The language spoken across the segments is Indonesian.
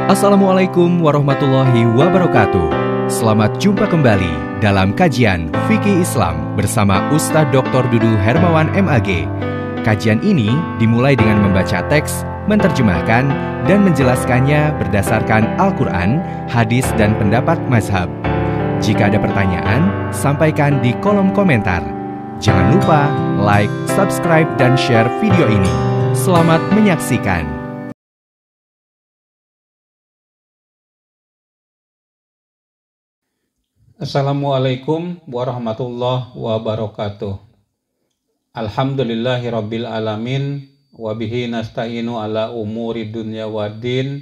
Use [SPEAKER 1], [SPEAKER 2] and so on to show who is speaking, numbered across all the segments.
[SPEAKER 1] Assalamualaikum warahmatullahi wabarakatuh. Selamat jumpa kembali dalam kajian Fikih Islam bersama Ustadz Dr. Dudu Hermawan MAG. Kajian ini dimulai dengan membaca teks, menerjemahkan, dan menjelaskannya berdasarkan Al-Quran, hadis, dan pendapat mazhab. Jika ada pertanyaan, sampaikan di kolom komentar. Jangan lupa like, subscribe, dan share video ini. Selamat menyaksikan.
[SPEAKER 2] Assalamualaikum warahmatullahi wabarakatuh. Alhamdulillahirabbil alamin wa bihi nasta'inu ala umuri dunya waddin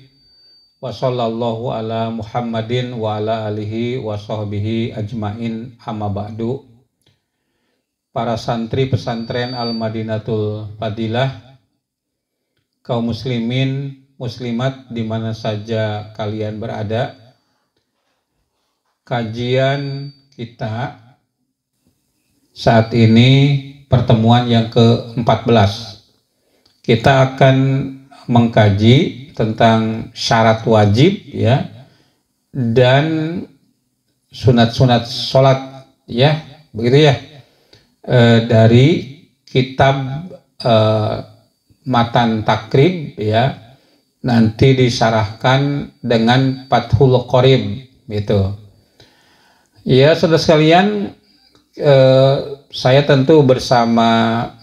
[SPEAKER 2] wa sallallahu ala Muhammadin wa ala alihi wa sahbihi ajmain amma ba'du. Para santri pesantren Al-Madinatul Fadilah, kaum muslimin muslimat di mana saja kalian berada, kajian kita saat ini pertemuan yang ke-14. Kita akan mengkaji tentang syarat wajib ya dan sunat-sunat sholat ya, begitu ya, dari kitab Matan Takrib ya, nanti disyarahkan dengan Fathul Qorib gitu. Ya, saudara sekalian, saya tentu bersama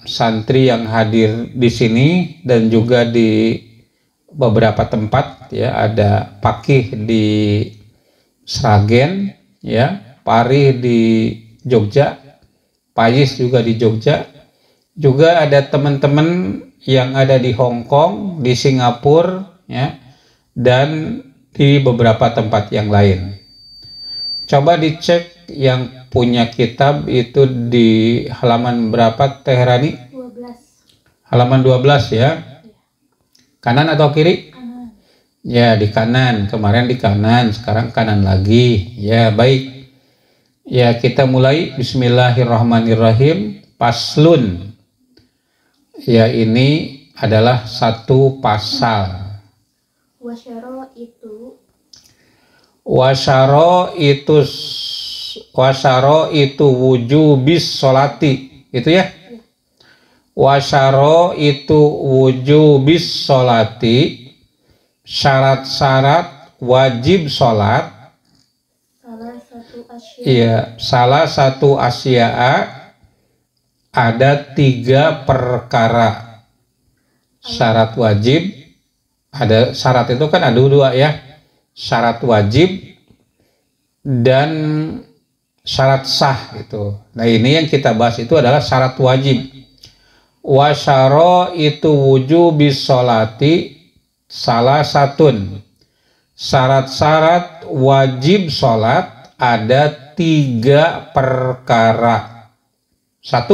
[SPEAKER 2] santri yang hadir di sini dan juga di beberapa tempat ya, ada Pakih di Sragen ya, Pari di Jogja, Payis juga di Jogja, juga ada teman-teman yang ada di Hong Kong, di Singapura ya, dan di beberapa tempat yang lain. Coba dicek yang punya kitab itu di halaman berapa, Teh Rani? 12. Halaman 12 ya. Kanan atau kiri? Kanan. Ya, di kanan. Kemarin di kanan, sekarang kanan lagi. Ya, baik. Ya, kita mulai. Bismillahirrahmanirrahim. Paslun. Ya, ini adalah satu pasal. Wasyaro itu wujubis sholati, itu ya. Wasyaro itu wujubis sholati, syarat-syarat wajib sholat. Iya, salah satu asya'a, ada 3 perkara syarat wajib. Ada syarat itu kan ada 2 ya, syarat wajib dan syarat sah gitu. Nah, ini yang kita bahas itu adalah syarat wajib. Wasyaro itu wujubis sholati salah satun. Syarat-syarat wajib sholat ada 3 perkara. 1.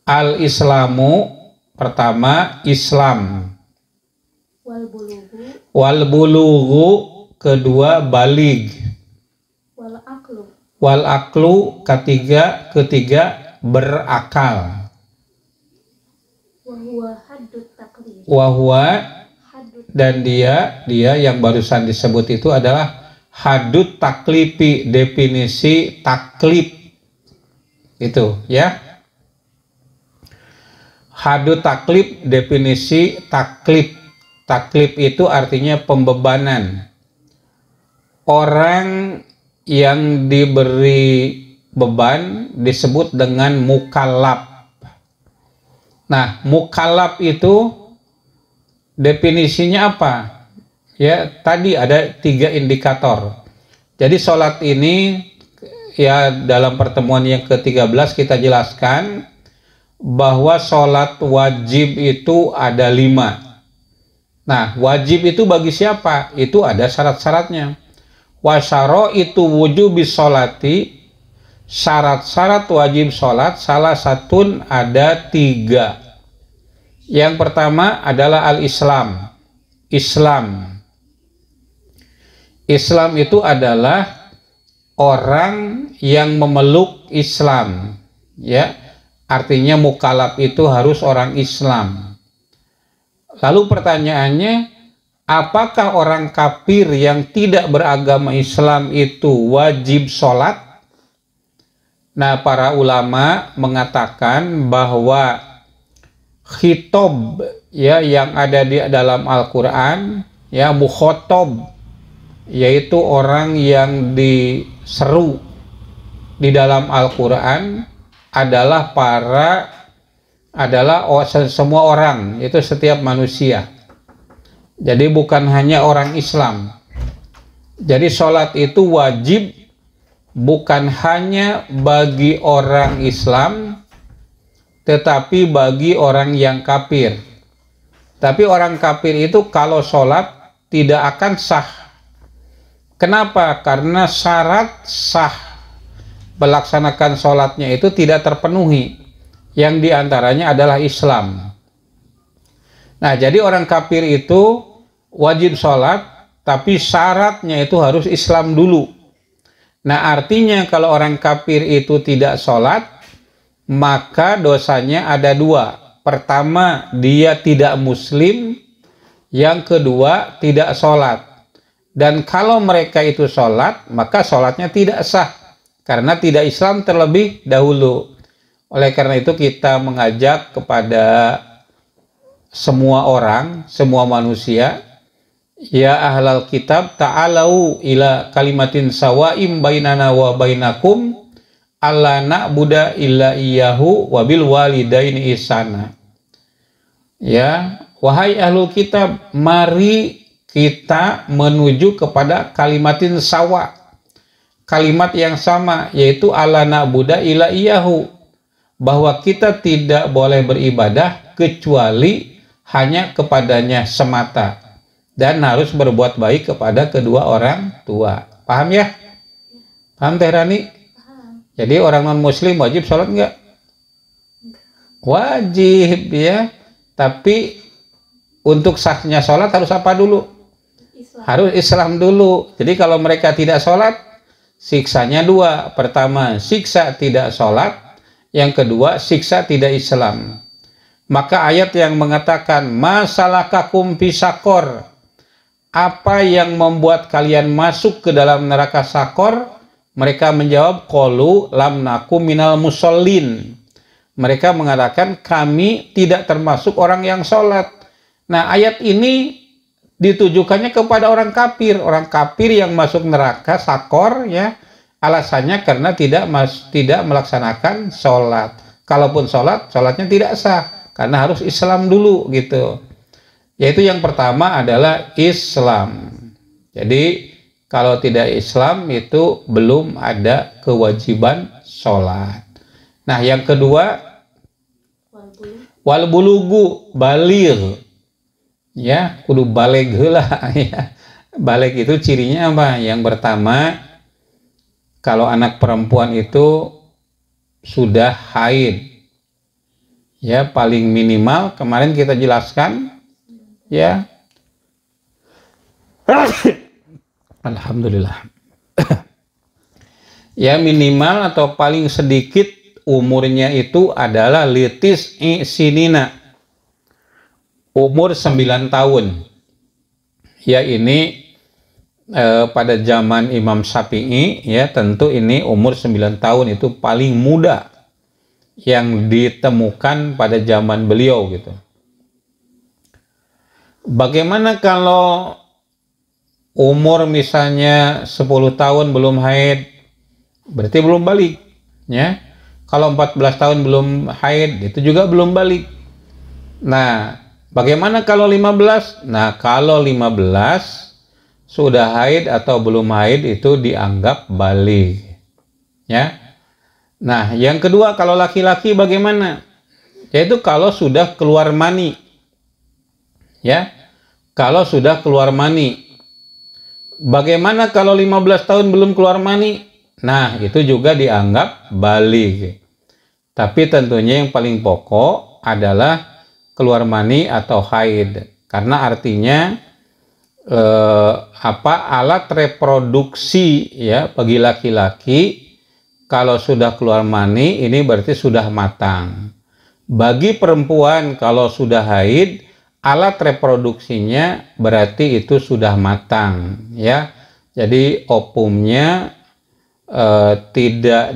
[SPEAKER 2] Al-Islamu. Pertama, Islam. Wal bulughu. Kedua, balig. Wal aklu. Ketiga, berakal. Wahwa, dan dia yang barusan disebut itu adalah hadut taklifi, definisi taklif itu ya. Hadut taklif, definisi taklif. Taklif itu artinya pembebanan. Orang yang diberi beban disebut dengan mukallaf. Nah, mukallaf itu definisinya apa? Ya, tadi ada 3 indikator. Jadi sholat ini ya, dalam pertemuan yang ke-13 kita jelaskan bahwa sholat wajib itu ada 5. Nah, wajib itu bagi siapa? Itu ada syarat-syaratnya. Wasyaro itu wujubis sholati, syarat-syarat wajib sholat salah satun ada 3. Yang pertama adalah al-Islam. Islam itu adalah orang yang memeluk Islam ya, artinya mukallaf itu harus orang Islam. Lalu pertanyaannya, apakah orang kafir yang tidak beragama Islam itu wajib sholat? Nah, para ulama mengatakan bahwa khitab ya yang ada di dalam Al-Qur'an ya, mukhotob yaitu orang yang diseru di dalam Al-Qur'an adalah semua orang, itu setiap manusia. Jadi bukan hanya orang Islam. Jadi sholat itu wajib bukan hanya bagi orang Islam, tetapi bagi orang yang kafir. Tapi orang kafir itu kalau sholat tidak akan sah. Kenapa? Karena syarat sah melaksanakan sholatnya itu tidak terpenuhi. Yang diantaranya adalah Islam. Nah, jadi orang kafir itu wajib sholat, tapi syaratnya itu harus Islam dulu. Nah, artinya kalau orang kafir itu tidak sholat, maka dosanya ada dua. Pertama, dia tidak muslim. Yang kedua, tidak sholat. Dan kalau mereka itu sholat, maka sholatnya tidak sah, karena tidak Islam terlebih dahulu. Oleh karena itu kita mengajak kepada semua orang, semua manusia, ya ahlal kitab ta'alau ila kalimatin sawa'im bainana wa bainakum alla na'buda illa iyyahu wa bil walidaini ihsana. Ya, wahai ahlul kitab, mari kita menuju kepada kalimatin sawa, kalimat yang sama, yaitu alla na'buda illa iyyahu, bahwa kita tidak boleh beribadah kecuali hanya kepadanya semata, dan harus berbuat baik kepada kedua orang tua. Paham ya? Paham Teh Rani? Paham. Jadi orang non muslim wajib sholat enggak? Wajib ya. Tapi untuk sahnya sholat harus apa dulu? Islam. Harus Islam dulu. Jadi kalau mereka tidak sholat, siksanya dua. Pertama, siksa tidak sholat. Yang kedua, siksa tidak Islam. Maka ayat yang mengatakan masalakakum fisakor, apa yang membuat kalian masuk ke dalam neraka sakor? Mereka menjawab qalu lam nakum minal musallin. Mereka mengatakan kami tidak termasuk orang yang sholat. Nah, ayat ini ditujukannya kepada orang kafir yang masuk neraka sakor ya. Alasannya karena tidak melaksanakan sholat. Kalaupun sholatnya tidak sah, karena harus Islam dulu gitu. Yaitu yang pertama adalah Islam. Jadi kalau tidak Islam itu belum ada kewajiban sholat. Nah, yang kedua wal bulugu, baligh. Ya, kudu baligh lah ya. Baligh itu cirinya apa? Yang pertama, kalau anak perempuan itu sudah haid, ya paling minimal kemarin kita jelaskan, ya. Alhamdulillah. Ya minimal atau paling sedikit umurnya itu adalah litis sinina, umur 9 tahun. Ya ini pada zaman Imam Syafi'i ya, tentu ini umur 9 tahun itu paling muda yang ditemukan pada zaman beliau gitu. Bagaimana kalau umur misalnya 10 tahun belum haid, berarti belum balik ya. Kalau 14 tahun belum haid, itu juga belum balik. Nah, bagaimana kalau 15? Nah, kalau 15 sudah haid atau belum haid itu dianggap baligh ya. Nah, yang kedua kalau laki-laki bagaimana? Yaitu kalau sudah keluar mani ya. Kalau sudah keluar mani. Bagaimana kalau 15 tahun belum keluar mani? Nah, itu juga dianggap baligh. Tapi tentunya yang paling pokok adalah keluar mani atau haid, karena artinya alat reproduksi ya bagi laki-laki kalau sudah keluar mani ini berarti sudah matang. Bagi perempuan kalau sudah haid, alat reproduksinya berarti itu sudah matang, ya. Jadi opumnya tidak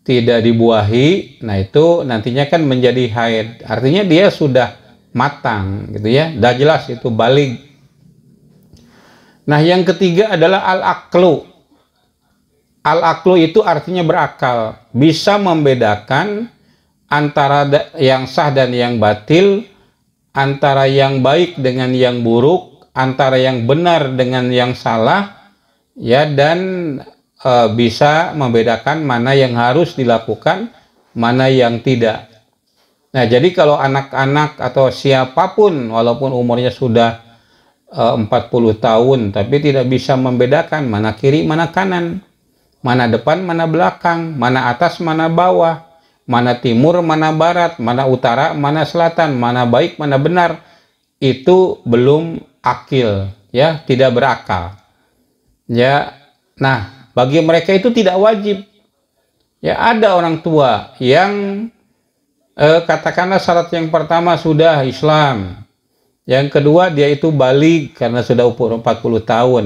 [SPEAKER 2] tidak dibuahi. Nah, itu nantinya kan menjadi haid. Artinya dia sudah matang, gitu ya. Dah jelas itu baligh. Nah, yang ketiga adalah al-aqlu. Al-aqlu itu artinya berakal, bisa membedakan antara yang sah dan yang batil, antara yang baik dengan yang buruk, antara yang benar dengan yang salah, ya, dan bisa membedakan mana yang harus dilakukan, mana yang tidak. Nah, jadi kalau anak-anak atau siapapun walaupun umurnya sudah 40 tahun tapi tidak bisa membedakan mana kiri mana kanan, mana depan mana belakang, mana atas mana bawah, mana timur mana barat, mana utara mana selatan, mana baik mana benar, itu belum akil, ya, tidak berakal, ya. Nah, bagi mereka itu tidak wajib, ya. Ada orang tua yang katakanlah syarat yang pertama sudah Islam, yang kedua dia itu baligh karena sudah umur 40 tahun,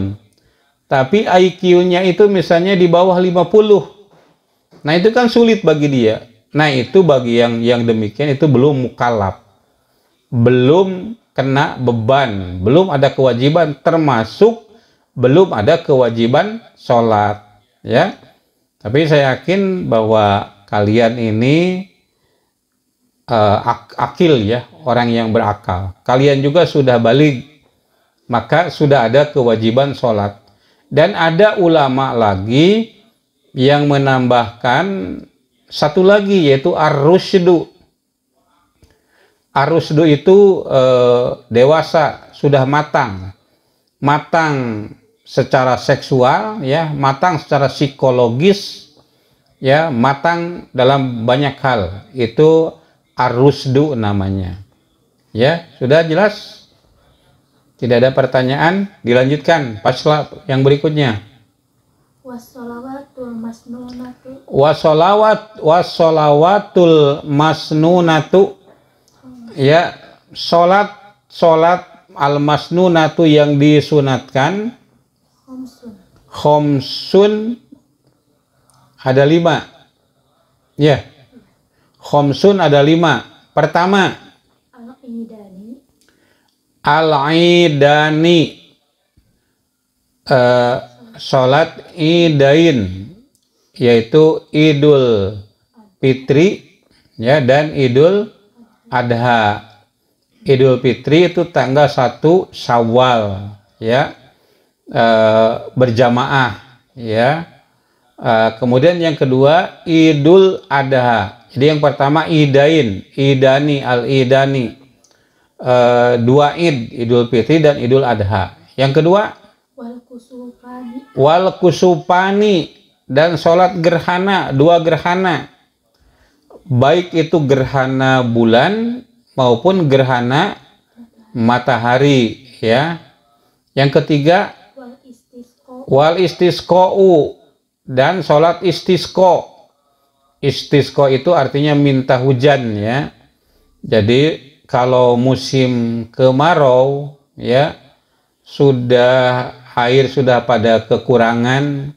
[SPEAKER 2] tapi IQ-nya itu misalnya di bawah 50. Nah, itu kan sulit bagi dia. Nah, itu bagi yang demikian itu belum mukallaf, belum kena beban, belum ada kewajiban, termasuk belum ada kewajiban sholat, ya. Tapi saya yakin bahwa kalian ini akil, ya, orang yang berakal. Kalian juga sudah baligh, maka sudah ada kewajiban sholat. Dan ada ulama lagi yang menambahkan satu lagi, yaitu ar-rusydu. Ar-rusydu itu dewasa, sudah matang. Matang secara seksual, ya, matang secara psikologis, ya, matang dalam banyak hal. Itu ar-rusydu namanya. Ya, sudah jelas? Tidak ada pertanyaan? Dilanjutkan pasal yang berikutnya.
[SPEAKER 3] Wassalawatul masnunatu.
[SPEAKER 2] Wassalawatul masnunatu. Ya, salat al-masnunatu yang disunatkan. Khomsun ada 5. Ya. Khomsun ada 5. Pertama, al-idani, sholat idain, yaitu Idul Fitri, ya, dan Idul Adha. Idul Fitri itu tanggal 1 Syawal, ya, berjamaah, ya. Kemudian yang kedua Idul Adha. Jadi yang pertama idani, al-idani, 2 id, Idul Fitri dan Idul Adha. Yang kedua wal kusupani, dan sholat gerhana, 2 gerhana, baik itu gerhana bulan maupun gerhana matahari, ya. Yang ketiga wal istisqa'u, dan sholat istisqa. Istisqa itu artinya minta hujan, ya. Jadi kalau musim kemarau, ya, sudah air sudah pada kekurangan,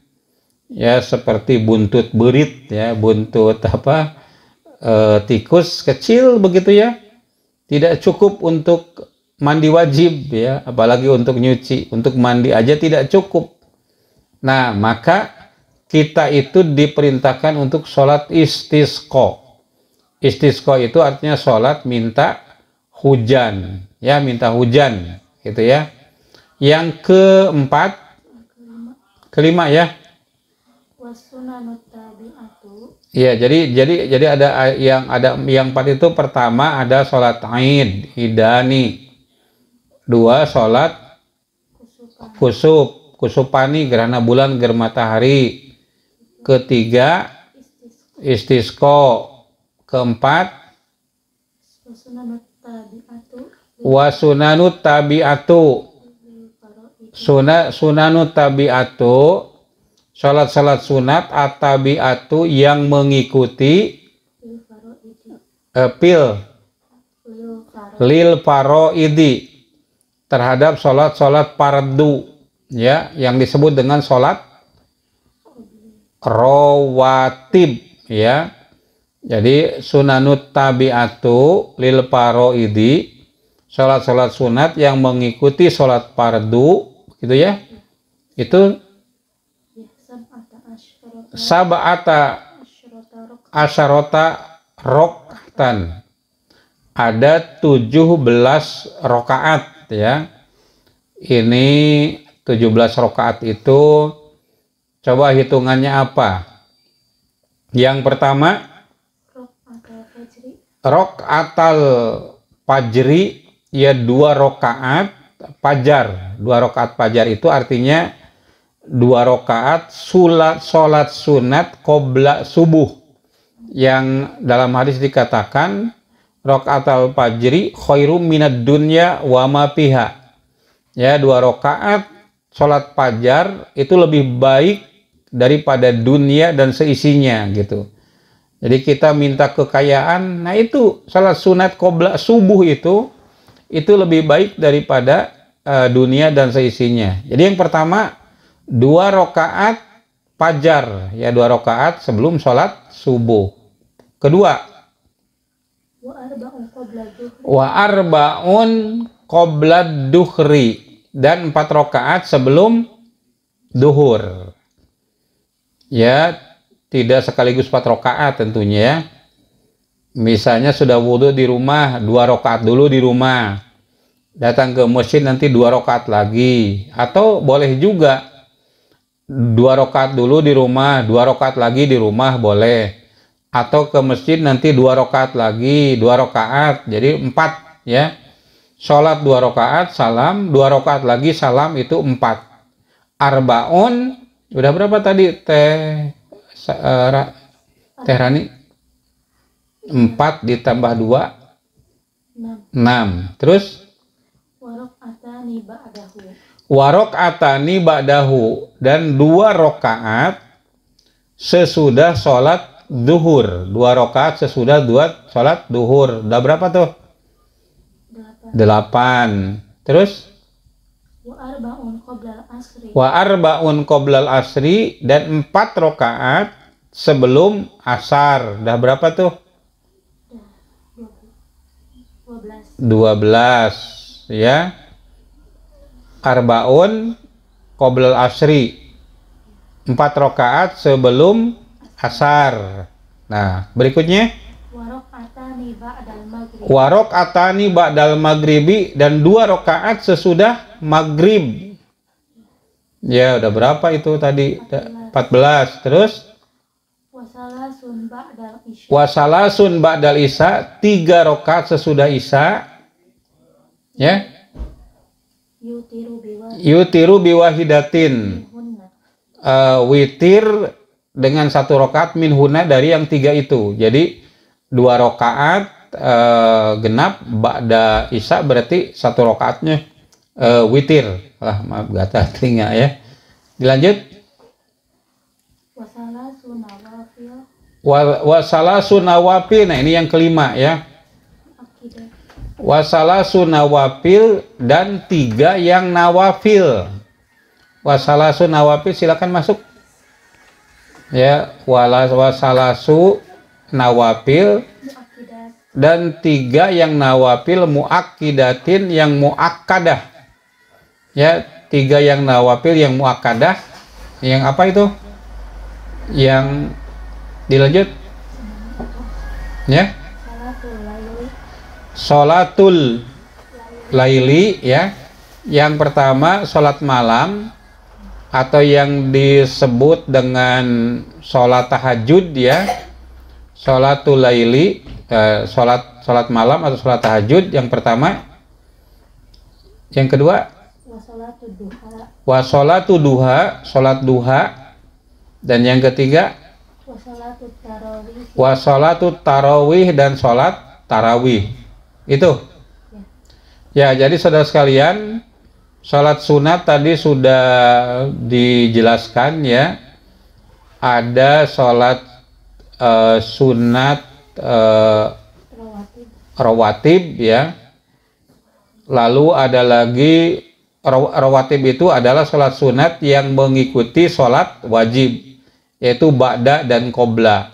[SPEAKER 2] ya, seperti buntut berit, ya, buntut tikus kecil begitu, ya, tidak cukup untuk mandi wajib, ya, apalagi untuk nyuci, untuk mandi aja tidak cukup. Nah, maka kita itu diperintahkan untuk sholat istisqa. Istisqa itu artinya sholat minta hujan, ya, minta hujan, gitu, ya. Yang kelima, ya. Ya, jadi ada yang 4 itu. Pertama ada sholat idani, 2 sholat kusupani, gerhana bulan gerhana matahari, ketiga istisqa, keempat wasunanut tabi'atu, sunanut tabi'atu, salat sunat at-tabi'atu yang mengikuti Pil lil faraidi, terhadap sholat fardu, ya, yang disebut dengan sholat rawatib, ya. Jadi sunanut tabiatu lil faraidi, sholat sunat yang mengikuti sholat fardu, gitu ya. Itu sab'ata asyarota rokatan, ada 17 rokaat, ya. Ini 17 rokaat itu coba hitungannya apa? Yang pertama rokaatal fajri, ya 2 rokaat fajar. 2 rokaat fajar itu artinya 2 rokaat sholat sunat qobla subuh, yang dalam hadis dikatakan rokaatal fajri khairum minad dunya wa ma fiha. Ya, 2 rokaat sholat fajar itu lebih baik daripada dunia dan seisinya, gitu. Jadi kita minta kekayaan, nah itu sholat sunat qobla subuh itu lebih baik daripada dunia dan seisinya. Jadi yang pertama 2 rokaat fajar, ya 2 rokaat sebelum sholat subuh. Kedua, wa arba'un qoblad duhri, dan 4 rokaat sebelum duhur. Ya, tidak sekaligus 4 rokaat tentunya, ya. Misalnya sudah wudhu di rumah, 2 rokaat dulu di rumah. Datang ke masjid nanti 2 rokaat lagi. Atau boleh juga 2 rokaat dulu di rumah, 2 rokaat lagi di rumah, boleh. Atau ke masjid nanti 2 rokaat lagi, 2 rokaat, jadi 4, ya. Sholat 2 rokaat, salam, 2 rokaat lagi, salam, itu 4. Arbaun, udah berapa tadi Teh Rani? 4 ditambah 2, 6. Terus? Warok atani ba'dahu, dan 2 rokaat sesudah sholat duhur. 2 rokaat sesudah sholat duhur. Udah berapa tuh? 8. Terus? Wa arba'un qoblal asri, dan 4 rokaat sebelum asar. Udah berapa tuh? 12, ya. Arbaun qoblal asri, 4 rokaat sebelum asar. Nah, berikutnya warok atani ba'dal maghribi, dan 2 rokaat sesudah maghrib. Ya, udah berapa itu tadi? 14. Terus? Wasalasun ba'dal isya, 3 rokaat sesudah isya. Ya. Yutiru biwahidatin, witir dengan 1 rokaat minhuna, dari yang 3 itu. Jadi 2 rokaat genap ba'da isya, berarti 1 rokaatnya witir. Maaf gatal telinga, ya. Dilanjut. Wasalasun nawafil. Nah, ini yang kelima, ya. Wasalasun nawafil, dan 3 yang nawafil. Wasalasun nawafil, silakan masuk. Ya, wasalasu nawafil, dan 3 yang nawafil muakkidatin, yang muakkadah. Ya, 3 yang nawafil yang muakkadah. Yang apa itu? Yang dilanjut. Ya. Sholatul laili, ya. Yang pertama sholat malam, atau yang disebut dengan sholat tahajud, ya. Sholatul laili, sholat malam atau sholat tahajud yang pertama. Yang kedua washolatu duha, sholat duha. Dan yang ketiga washolatu tarawih, dan sholat tarawih. Itu, ya. Jadi saudara sekalian, sholat sunat tadi sudah dijelaskan, ya. Ada sholat sunat rawatib ya. Lalu ada lagi rawatib itu adalah sholat sunat yang mengikuti sholat wajib, yaitu ba'da dan qobla.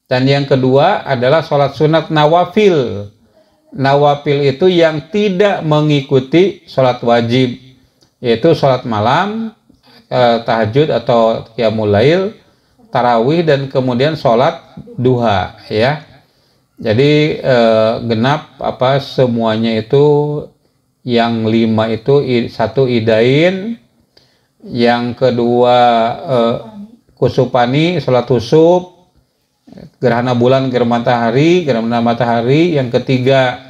[SPEAKER 2] Dan yang kedua adalah sholat sunat nawafil. Nawafil itu yang tidak mengikuti sholat wajib, yaitu sholat malam, tahajud atau qiyamul lail, tarawih, dan kemudian sholat duha ya. Jadi genap semuanya itu. Yang 5 itu satu idain, yang kedua kusupani, sholat kusuf, gerhana bulan, gerhana matahari, yang ketiga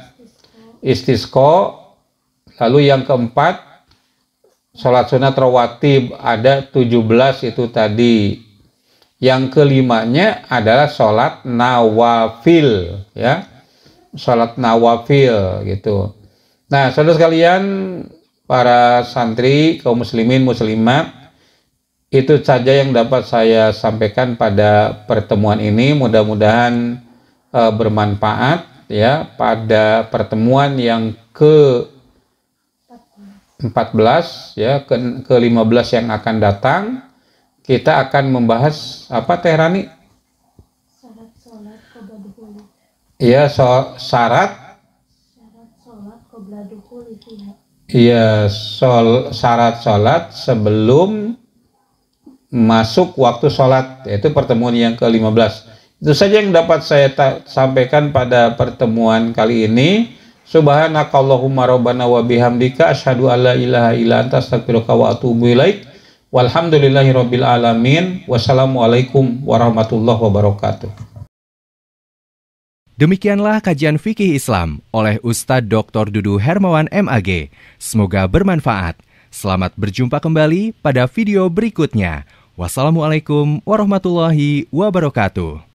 [SPEAKER 2] istisqa, lalu yang keempat sholat sunat rawatib ada 17 itu tadi. Yang kelimanya adalah sholat nawafil ya, sholat nawafil gitu. Nah, saudara sekalian, para santri, kaum muslimin, muslimat, itu saja yang dapat saya sampaikan pada pertemuan ini. Mudah-mudahan bermanfaat ya pada pertemuan yang ke-14 ya, ke-15 yang akan datang. Kita akan membahas apa, Teh Rani?
[SPEAKER 3] Syarat sholat qabla dukhul.
[SPEAKER 2] Iya, syarat iya, syarat sholat sebelum masuk waktu sholat, yaitu pertemuan yang ke-15. Itu saja yang dapat saya sampaikan pada pertemuan kali ini. Subhanakallahumma rabbana wa bihamdika asyhadu alla ilaha illa anta astaghfiruka wa atubu ilaik. Walhamdulillahirabbil alamin. Wassalamualaikum warahmatullahi wabarakatuh.
[SPEAKER 1] Demikianlah kajian fikih Islam oleh Ustadz Dr. Dudu Hermawan MAG. Semoga bermanfaat. Selamat berjumpa kembali pada video berikutnya. Wassalamualaikum warahmatullahi wabarakatuh.